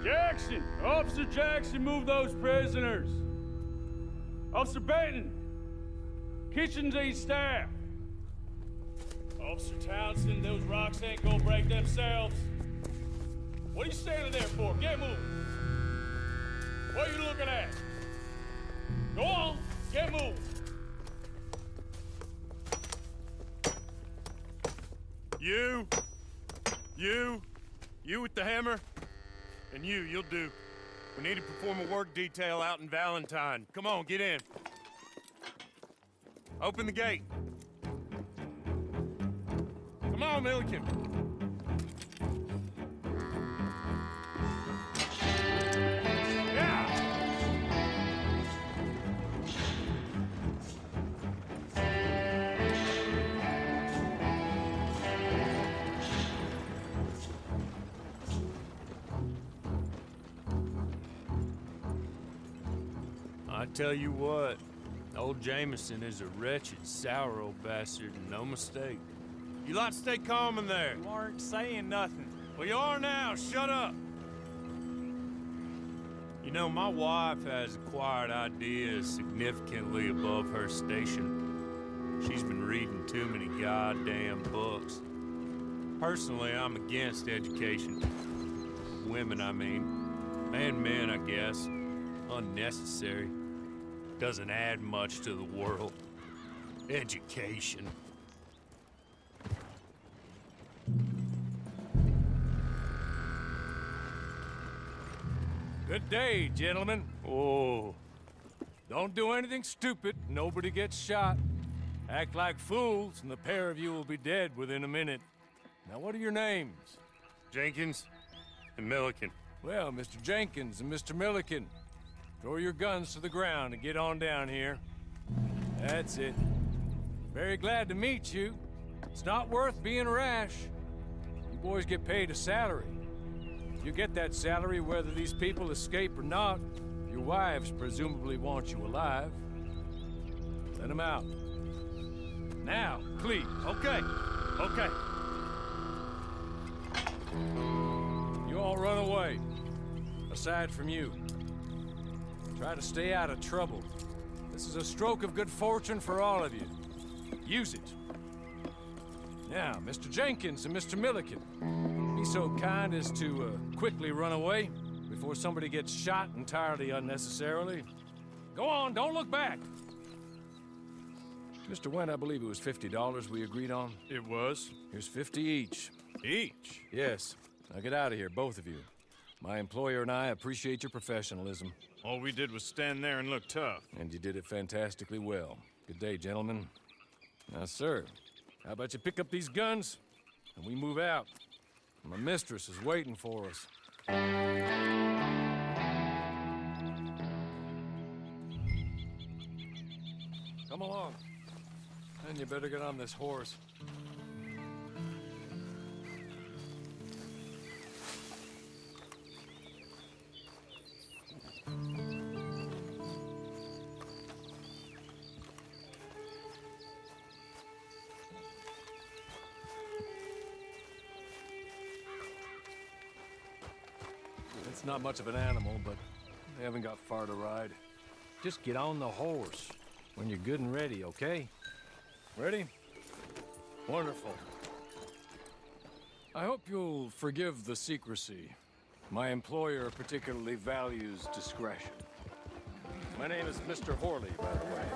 Jackson! Officer Jackson, move those prisoners! Officer Benton! Kitchens and staff! Officer Townsend, those rocks ain't gonna break themselves. What are you standing there for? Get moving! What are you looking at? Go on, get moving! You with the hammer? And you'll do. We need to perform a work detail out in Valentine. Come on, get in. Open the gate. Come on, Milliken. Yeah! I tell you what, old Jameson is a wretched, sour old bastard, and no mistake. You lot stay calm in there. You aren't saying nothing. Well, you are now. Shut up. You know, my wife has acquired ideas significantly above her station. She's been reading too many goddamn books. Personally, I'm against education. Women, I mean. And men, I guess. Unnecessary. Doesn't add much to the world. Education. Good day, gentlemen. Oh. Don't do anything stupid. Nobody gets shot. Act like fools, and the pair of you will be dead within a minute. Now, what are your names? Jenkins and Milliken. Well, Mr. Jenkins and Mr. Milliken, throw your guns to the ground and get on down here. That's it. Very glad to meet you. It's not worth being rash. You boys get paid a salary. You get that salary whether these people escape or not. Your wives presumably want you alive. Let them out. Now, please. Okay. You all run away. Aside from you. Try to stay out of trouble. This is a stroke of good fortune for all of you. Use it. Now, Mr. Jenkins and Mr. Milliken, be so kind as to quickly run away before somebody gets shot entirely unnecessarily. Go on, don't look back. Mr. Wendt, I believe it was $50 we agreed on. It was. Here's 50 each. Each? Yes. Now get out of here, both of you. My employer and I appreciate your professionalism. All we did was stand there and look tough. And you did it fantastically well. Good day, gentlemen. Now, sir, how about you pick up these guns, and we move out? My mistress is waiting for us. Come along. And you better get on this horse. It's not much of an animal, but they haven't got far to ride. Just get on the horse when you're good and ready, okay? Ready? Wonderful. I hope you'll forgive the secrecy. My employer particularly values discretion. My name is Mr. Horley, by the way.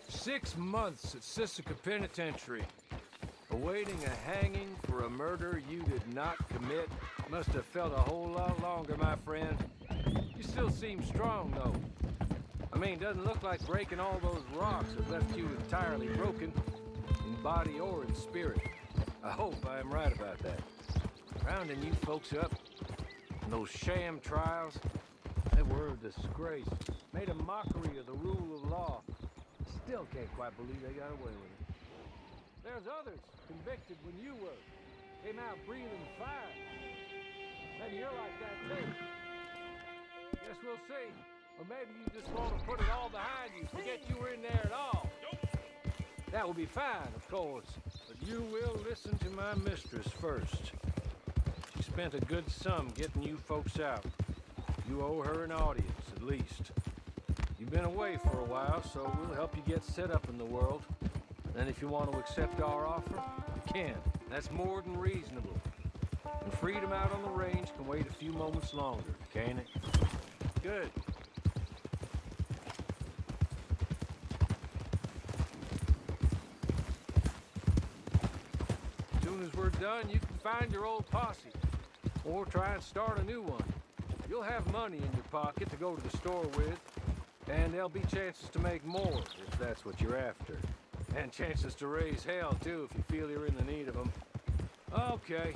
6 months at Sisika Penitentiary. Awaiting a hanging for a murder you did not commit. Must have felt a whole lot longer, my friend. You still seem strong, though. I mean, doesn't look like breaking all those rocks have left you entirely broken, in body or in spirit. I hope I am right about that. Rounding you folks up, and those sham trials, they were a disgrace. Made a mockery of the rule of law. Still can't quite believe they got away with it. There's others convicted when you were. Came out breathing fire. Maybe you're like that too. Guess we'll see. Or maybe you just want to put it all behind you, forget you were in there at all. That would be fine, of course. But You will listen to my mistress first. She spent a good sum getting you folks out. You owe her an audience, at least. You've been away for a while, so we'll help you get set up in the world. And if you want to accept our offer, you can. That's more than reasonable. And freedom out on the range can wait a few moments longer, can't it? Good. As soon as we're done, you can find your old posse. Or try and start a new one. You'll have money in your pocket to go to the store with. And there'll be chances to make more, if that's what you're after. And chances to raise hell, too, if you feel you're in the need of them. Okay.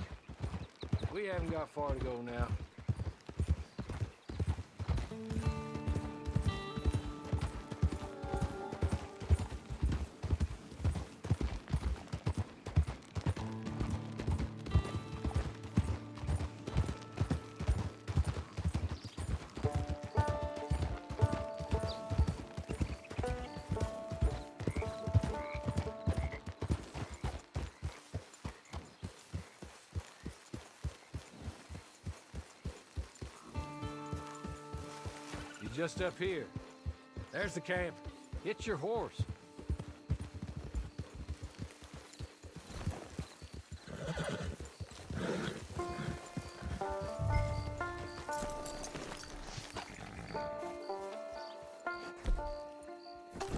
We haven't got far to go now. Just up here. There's the camp. Get your horse.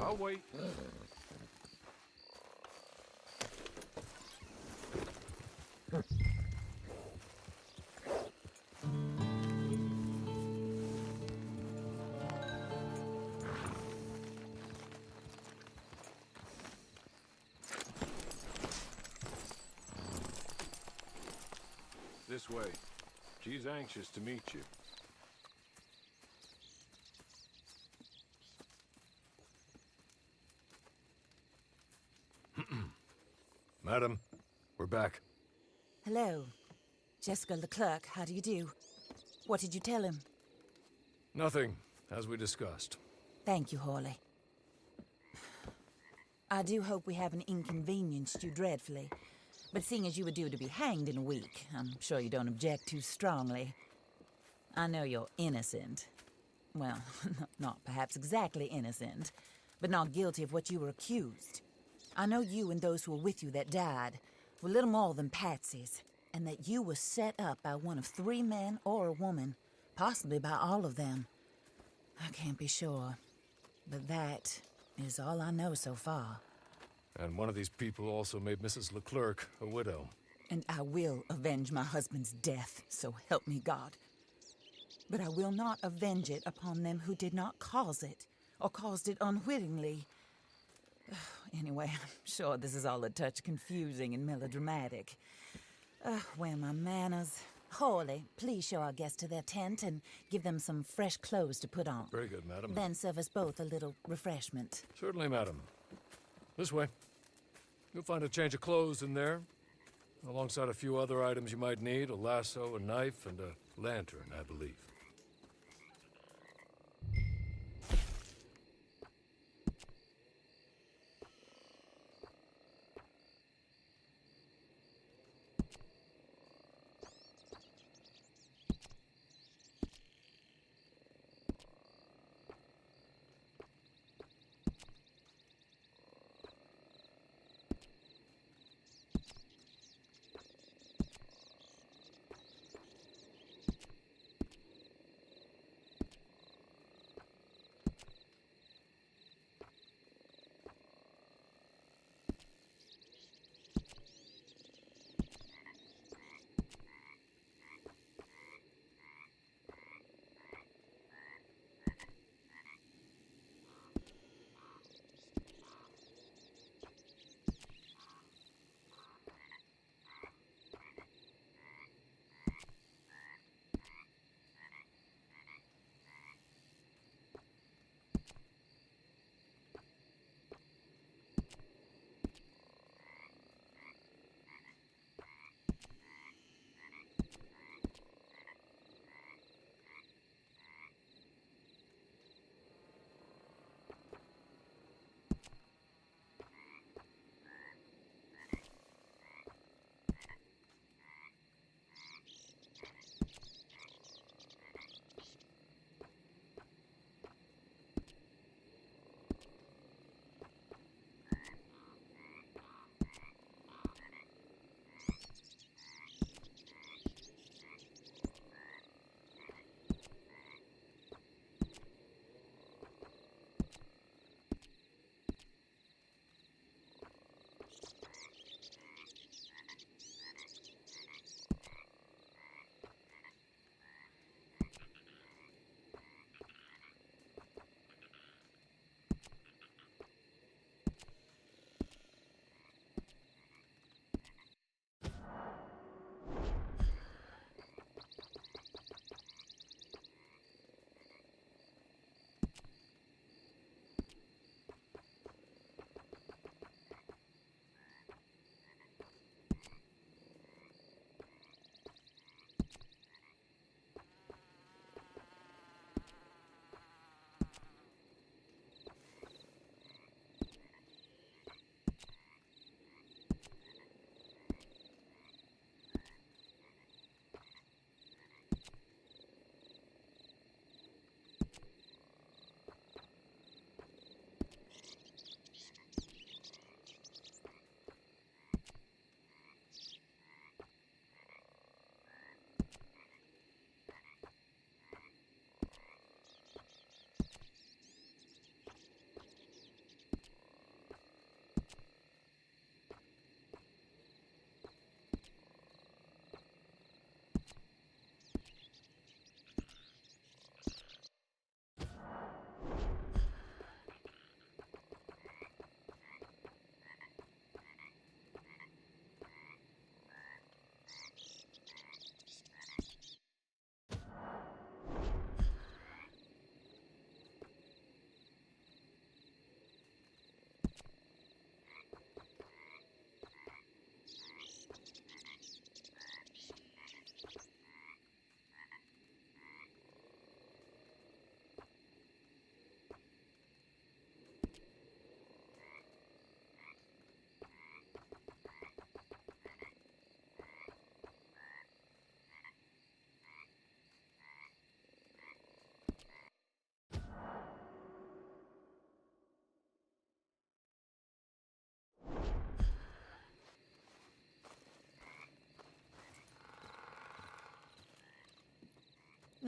I'll wait. This way. She's anxious to meet you. Madam, we're back. Hello. Jessica Leclerc, how do you do? What did you tell him? Nothing, as we discussed. Thank you, Hawley. I do hope we haven't inconvenienced you dreadfully. But seeing as you were due to be hanged in a week, I'm sure you don't object too strongly. I know you're innocent. Well, not perhaps exactly innocent, but not guilty of what you were accused. I know you and those who were with you that died were little more than patsies, and that you were set up by one of 3 men or a woman, possibly by all of them. I can't be sure, but that is all I know so far. And one of these people also made Mrs. Leclerc a widow. And I will avenge my husband's death, so help me God. But I will not avenge it upon them who did not cause it, or caused it unwittingly. Anyway, I'm sure this is all a touch confusing and melodramatic. Where are my manners? Hawley, please show our guests to their tent and give them some fresh clothes to put on. Very good, madam. Then serve us both a little refreshment. Certainly, madam. This way. You'll find a change of clothes in there, alongside a few other items you might need, a lasso, a knife, and a lantern, I believe.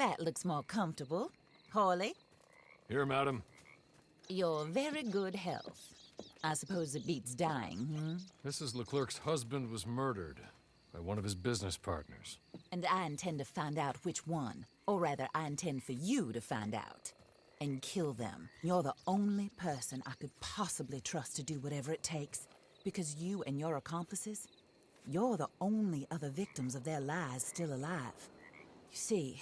That looks more comfortable. Hawley, Here, madam. your very good health. I suppose it beats dying, Mrs. Leclerc's husband was murdered by one of his business partners. And I intend to find out which one. Or rather, I intend for you to find out. And kill them. You're the only person I could possibly trust to do whatever it takes. Because you and your accomplices, you're the only other victims of their lies still alive. You see,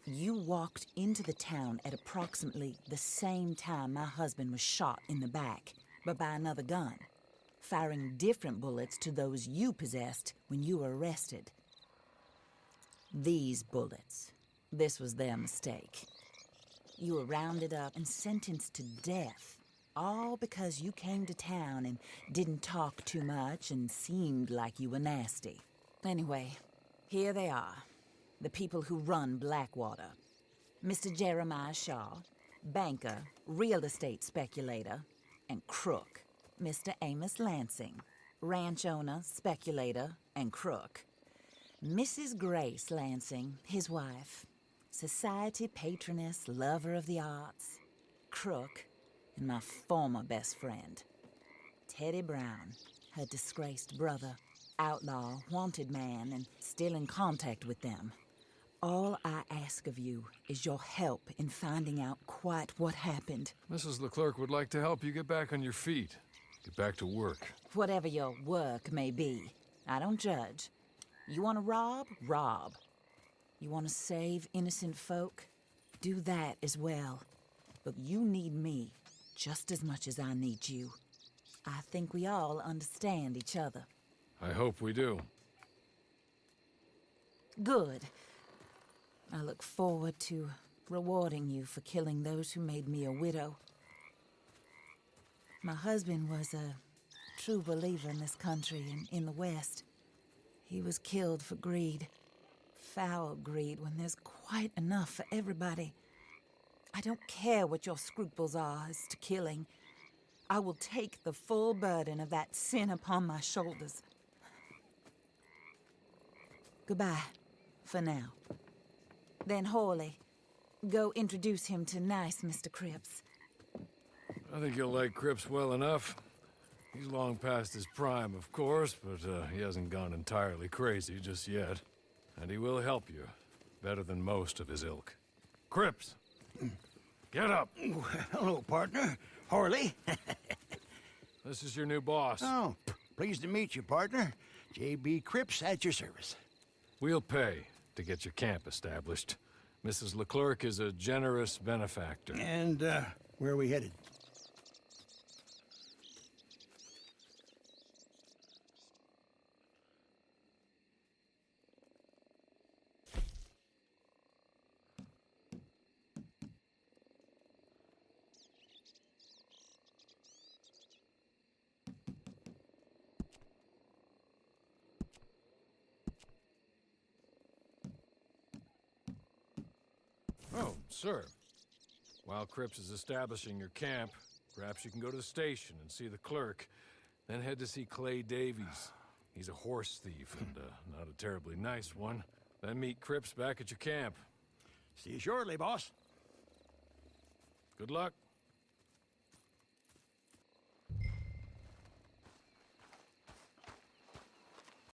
you walked into the town at approximately the same time my husband was shot in the back, but by another gun, firing different bullets to those you possessed when you were arrested. These bullets, this was their mistake. You were rounded up and sentenced to death, all because you came to town and didn't talk too much and seemed like you were nasty. Anyway, here they are, the people who run Blackwater. Mr. Jeremiah Shaw, banker, real estate speculator, and crook. Mr. Amos Lansing, ranch owner, speculator, and crook. Mrs. Grace Lansing, his wife, society patroness, lover of the arts, crook, and my former best friend. Teddy Brown, her disgraced brother, outlaw, wanted man, and still in contact with them. All I ask of you is your help in finding out quite what happened. Mrs. Leclerc would like to help you get back on your feet. Get back to work. Whatever your work may be, I don't judge. You want to rob? Rob. You want to save innocent folk? Do that as well. But you need me just as much as I need you. I think we all understand each other. I hope we do. Good. I look forward to rewarding you for killing those who made me a widow. My husband was a true believer in this country and in the West. He was killed for greed. Foul greed when there's quite enough for everybody. I don't care what your scruples are as to killing. I will take the full burden of that sin upon my shoulders. Goodbye, for now. Then Hawley, go introduce him to nice Mr. Cripps. I think you'll like Cripps well enough. He's long past his prime, of course, but he hasn't gone entirely crazy just yet. And he will help you, better than most of his ilk. Cripps! Get up! Hello, partner. Harley. This is your new boss. Oh, pleased to meet you, partner. J.B. Cripps at your service. We'll pay to get your camp established. Mrs. Leclerc is a generous benefactor. And, where are we headed? Oh, sir. While Cripps is establishing your camp, perhaps you can go to the station and see the clerk. Then head to see Clay Davies. He's a horse thief and not a terribly nice one. Then meet Cripps back at your camp. See you shortly, boss. Good luck.